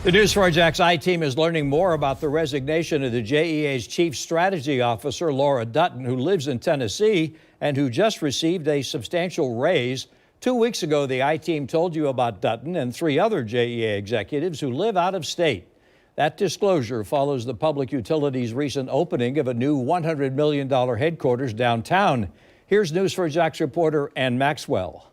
The News4JAX I-TEAM is learning more about the resignation of the JEA's Chief Strategy Officer, Laura Dutton, who lives in Tennessee and who just received a substantial raise. 2 weeks ago, the I-TEAM told you about Dutton and 3 other JEA executives who live out of state. That disclosure follows the public utilities' recent opening of a new $100 million headquarters downtown. Here's News4JAX reporter Ann Maxwell.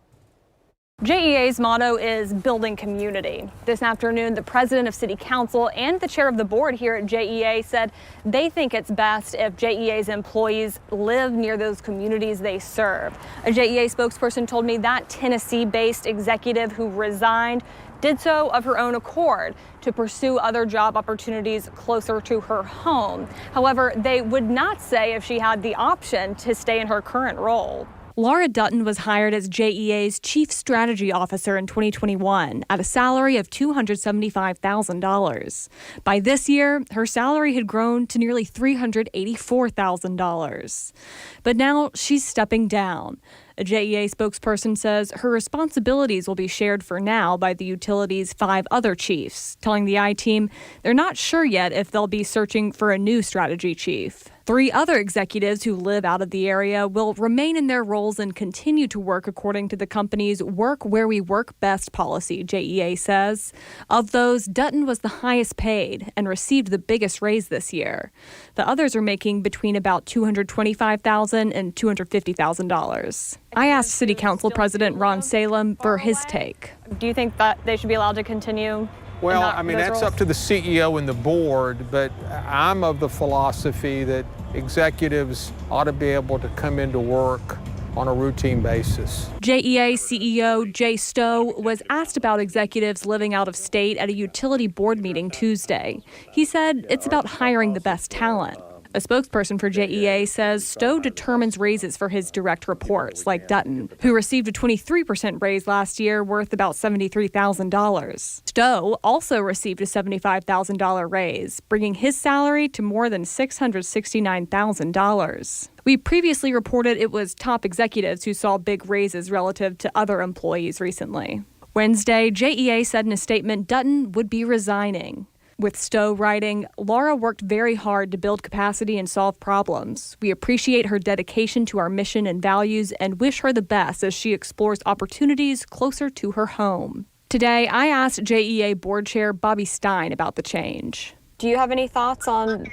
JEA's motto is building community. This afternoon, the president of City Council and the chair of the board here at JEA said they think it's best if JEA's employees live near those communities they serve. A JEA spokesperson told me that Tennessee-based executive who resigned did so of her own accord to pursue other job opportunities closer to her home. However, they would not say if she had the option to stay in her current role. Laura Dutton was hired as JEA's Chief Strategy Officer in 2021 at a salary of $275,000. By this year, her salary had grown to nearly $384,000. But now she's stepping down. A JEA spokesperson says her responsibilities will be shared for now by the utility's 5 other chiefs, telling the I-TEAM they're not sure yet if they'll be searching for a new strategy chief. 3 other executives who live out of the area will remain in their roles and continue to work according to the company's Work Where We Work Best policy, JEA says. Of those, Dutton was the highest paid and received the biggest raise this year. The others are making between about $225,000 and $250,000. I asked City Council President Ron Salem for his take. Do you think that they should be allowed to continue? Well, I mean, that's up to the CEO and the board, but I'm of the philosophy that executives ought to be able to come into work on a routine basis. JEA CEO Jay Stowe was asked about executives living out of state at a utility board meeting Tuesday. He said it's about hiring the best talent. A spokesperson for JEA says Stowe determines raises for his direct reports, like Dutton, who received a 23% raise last year worth about $73,000. Stowe also received a $75,000 raise, bringing his salary to more than $669,000. We previously reported it was top executives who saw big raises relative to other employees recently. Wednesday, JEA said in a statement Dutton would be resigning. With Stowe writing, Laura worked very hard to build capacity and solve problems. We appreciate her dedication to our mission and values and wish her the best as she explores opportunities closer to her home. Today, I asked JEA board chair Bobby Stein about the change. Do you have any thoughts on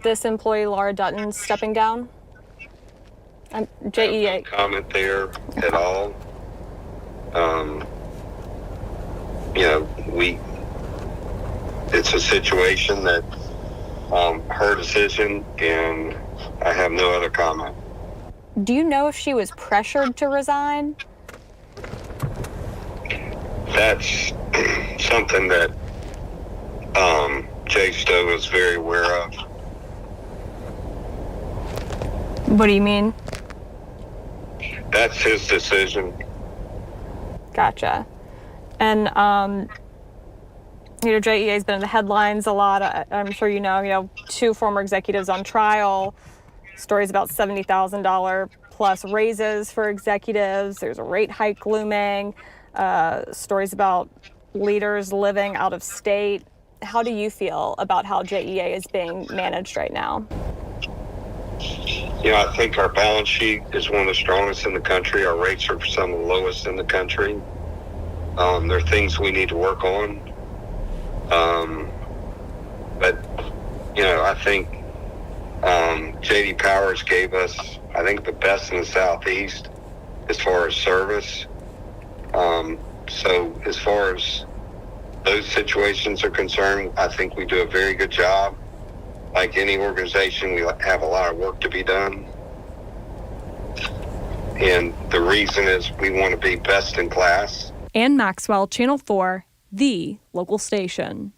this employee, Laura Dutton, stepping down? JEA. I have no comment there at all. It's a situation that her decision, and I have no other comment. Do you know if she was pressured to resign? That's something that Jay Stowe is very aware of. What do you mean? That's his decision. Gotcha. And JEA's been in the headlines a lot. I'm sure you know, 2 former executives on trial, stories about $70,000 plus raises for executives. There's a rate hike looming, stories about leaders living out of state. How do you feel about how JEA is being managed right now? I think our balance sheet is one of the strongest in the country. Our rates are some of the lowest in the country. There are things we need to work on. But I think J.D. Powers gave us, I think, the best in the Southeast as far as service. So as far as those situations are concerned, I think we do a very good job. Like any organization, we have a lot of work to be done. And the reason is we want to be best in class. Ann Maxwell, Channel 4, the local station.